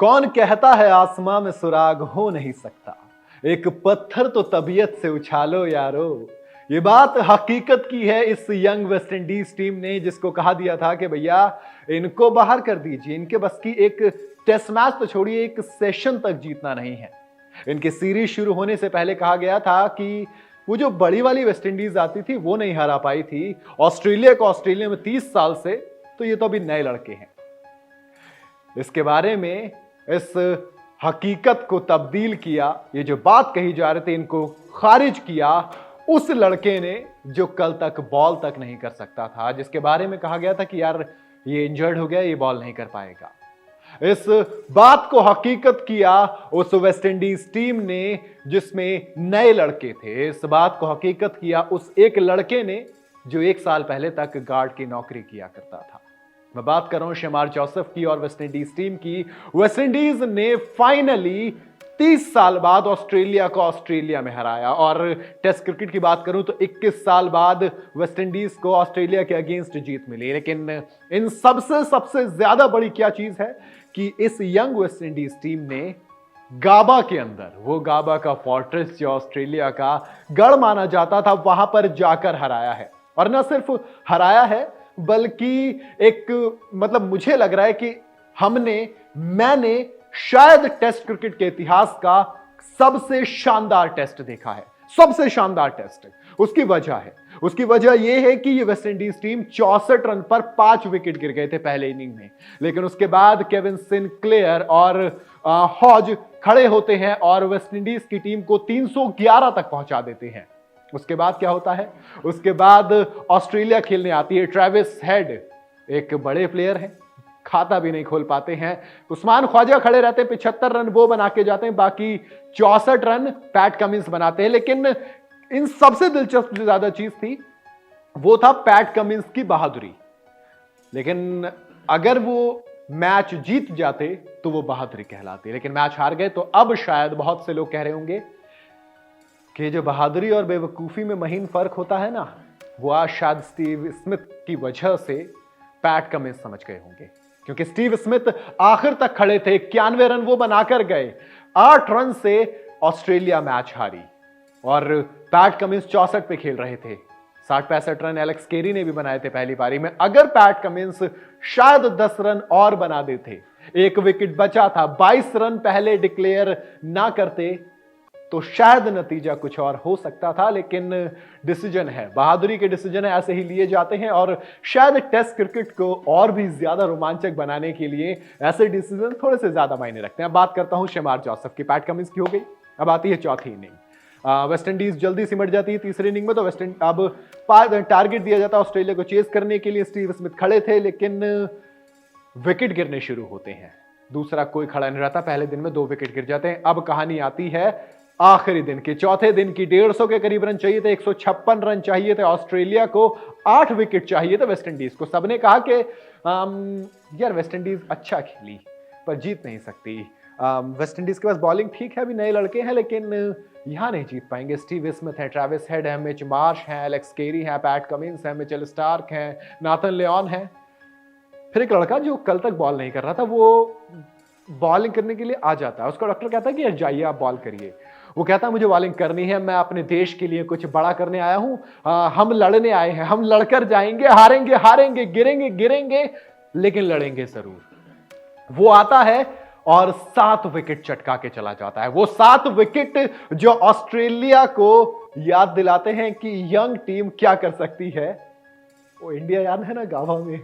कौन कहता है आसमां में सुराग हो नहीं सकता, एक पत्थर तो तबीयत से उछालो यारो। ये बात हकीकत की है इस यंग वेस्ट इंडीज टीम ने, जिसको कहा दिया था कि भैया इनको बाहर कर दीजिए, इनके बस की एक टेस्ट मैच तो छोड़िए, एक सेशन तक जीतना नहीं है। इनकी सीरीज शुरू होने से पहले कहा गया था कि वो जो बड़ी वाली वेस्ट इंडीज आती थी वो नहीं हरा पाई थी ऑस्ट्रेलिया को, ऑस्ट्रेलिया में 30 साल से, तो ये तो अभी नए लड़के हैं। इसके बारे में, इस हकीकत को तब्दील किया, ये जो बात कही जा रही थी इनको खारिज किया उस लड़के ने जो कल तक बॉल तक नहीं कर सकता था, जिसके बारे में कहा गया था कि यार ये इंजर्ड हो गया, ये बॉल नहीं कर पाएगा। इस बात को हकीकत किया उस वेस्ट इंडीज टीम ने जिसमें नए लड़के थे। इस बात को हकीकत किया उस एक लड़के ने जो 1 साल पहले तक गार्ड की नौकरी किया करता था। मैं बात कर रहा हूं शमार जोसेफ की और वेस्ट इंडीज टीम की। वेस्ट इंडीज ने फाइनली 30 साल बाद ऑस्ट्रेलिया को ऑस्ट्रेलिया में हराया। और टेस्ट क्रिकेट की बात करूं तो 21 साल बाद वेस्ट इंडीज को ऑस्ट्रेलिया के अगेंस्ट जीत मिली। लेकिन इन सबसे ज्यादा बड़ी क्या चीज है कि इस यंग वेस्ट इंडीज टीम ने गाबा के अंदर, वो गाबा का फोर्ट्रेस जो ऑस्ट्रेलिया का गढ़ माना जाता था, वहां पर जाकर हराया है। और न सिर्फ हराया है बल्कि एक मतलब मुझे लग रहा है कि मैंने शायद टेस्ट क्रिकेट के इतिहास का सबसे शानदार टेस्ट देखा है, सबसे शानदार टेस्ट। उसकी वजह यह है कि ये वेस्ट इंडीज टीम 64 रन पर 5 विकेट गिर गए थे पहले इनिंग में, लेकिन उसके बाद केविन सिनक्लेयर और हॉज खड़े होते हैं और वेस्ट इंडीज की टीम को 311 तक पहुंचा देते हैं। उसके बाद क्या होता है, उसके बाद ऑस्ट्रेलिया खेलने आती है। ट्रेविस हेड एक बड़े प्लेयर हैं, खाता भी नहीं खोल पाते हैं। उस्मान ख्वाजा खड़े रहते हैं, 75 रन वो बना के जाते हैं, बाकी 64 रन पैट कमिंस बनाते हैं। लेकिन इन सबसे दिलचस्प जो ज्यादा चीज थी वो था पैट कमिंस की बहादुरी। लेकिन अगर वो मैच जीत जाते तो वो बहादुरी कहलाती, लेकिन मैच हार गए। तो अब शायद बहुत से लोग कह रहे होंगे कि जो बहादुरी और बेवकूफी में महीन फर्क होता है ना, वो आज शायद स्टीव स्मिथ की वजह से पैट कमिंस समझ गए होंगे। क्योंकि स्टीव स्मिथ आखिर तक खड़े थे, 91 रन वो बनाकर गए। 8 रन से ऑस्ट्रेलिया मैच हारी और पैट कमिंस 64 पे खेल रहे थे। 60-65 रन एलेक्स केरी ने भी बनाए थे पहली पारी में। अगर पैट कमिंस शायद 10 रन और बना देते, एक विकेट बचा था, 22 रन पहले डिक्लेयर ना करते तो शायद नतीजा कुछ और हो सकता था। लेकिन डिसीजन है, बहादुरी के डिसीजन है, ऐसे ही लिए जाते हैं। और शायद टेस्ट क्रिकेट को और भी ज्यादा रोमांचक बनाने के लिए ऐसे डिसीजन थोड़े से ज्यादा मायने रखते हैं। बात करता हूं शमार जोसेफ की। पैट कमिंस की हो गई, अब आती है चौथी इनिंग। वेस्ट इंडीज जल्दी सिमट जाती है तीसरी इनिंग में। तो अब टारगेट दिया जाता है ऑस्ट्रेलिया को चेस करने के लिए। स्टीव स्मिथ खड़े थे लेकिन विकेट गिरने शुरू होते हैं। दूसरा कोई खड़ा नहीं रहता, पहले दिन में 2 विकेट गिर जाते हैं। अब कहानी आती है आखिरी दिन की, चौथे दिन की। 150 के करीब रन चाहिए थे, 156 रन चाहिए थे ऑस्ट्रेलिया को, 8 विकेट चाहिए थे वेस्ट इंडीज को। सबने कहा कि यार वेस्ट इंडीज अच्छा खेली पर जीत नहीं सकती। वेस्ट इंडीज के पास बॉलिंग ठीक है, अभी नए लड़के हैं, लेकिन यहां नहीं जीत पाएंगे। स्टीव स्मिथ है, ट्रेविस हेड है, मिच मार्श है, एलेक्स केरी है, पैट कमिंस है, मिचेल स्टार्क है, नाथन लियोन है। फिर एक लड़का जो कल तक बॉल नहीं कर रहा था वो बॉलिंग करने के लिए आ जाता है। उसका डॉक्टर कहता है कि जाइए आप बॉल करिए। वो कहता है मुझे बॉलिंग करनी है, मैं अपने देश के लिए कुछ बड़ा करने आया हूं, हम लड़ने आए हैं, हम लड़कर जाएंगे, हारेंगे हारेंगे, गिरेंगे गिरेंगे, लेकिन लड़ेंगे जरूर। वो आता है और 7 विकेट चटका के चला जाता है। वो 7 विकेट जो ऑस्ट्रेलिया को याद दिलाते हैं कि यंग टीम क्या कर सकती है। वो इंडिया याद है ना, गावा में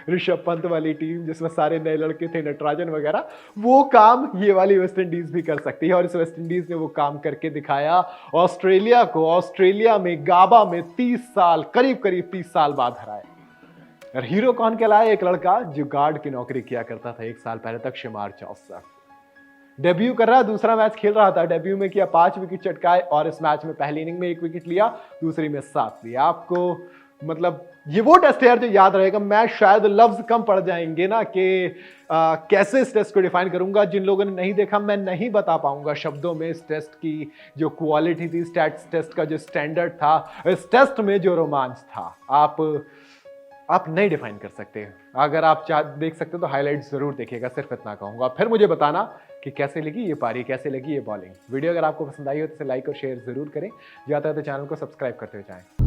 ऋषभ पंत वाली टीम जिसमें सारे नए लड़के थे, नटराजन वगैरह, वो काम ये वाली वेस्ट इंडीज भी कर सकती है। और इस वेस्ट इंडीज ने वो काम करके दिखाया ऑस्ट्रेलिया को। ऑस्ट्रेलिया में गाबा में 30 साल, करीब 30 साल बाद हराए। और हीरो कौन कहलाया? एक लड़का जो गार्ड की नौकरी किया करता था 1 साल पहले तक, शमार जोसेफ। डेब्यू कर रहा, दूसरा मैच खेल रहा था, डेब्यू में किया 5 विकेट चटकाए और इस मैच में पहली इनिंग में 1 विकेट लिया, दूसरी में 7 लिया। आपको मतलब ये वो टेस्ट है यार जो याद रहेगा। मैं शायद लफ्ज कम पड़ जाएंगे ना कि कैसे इस टेस्ट को डिफाइन करूंगा। जिन लोगों ने नहीं देखा, मैं नहीं बता पाऊंगा शब्दों में इस टेस्ट की जो क्वालिटी थी, स्टैट्स टेस्ट का जो स्टैंडर्ड था, इस टेस्ट में जो रोमांच था। आप आप नहीं डिफाइन कर सकते। अगर आप देख सकते हो तो हाइलाइट्स जरूर देखिएगा, सिर्फ इतना कहूंगा। फिर मुझे बताना कि कैसे लगी ये पारी, कैसे लगी ये बॉलिंग। वीडियो अगर आपको पसंद आई हो तो इसे लाइक और शेयर जरूर करें। जाता है तो चैनल को सब्सक्राइब करते हुए जाएं।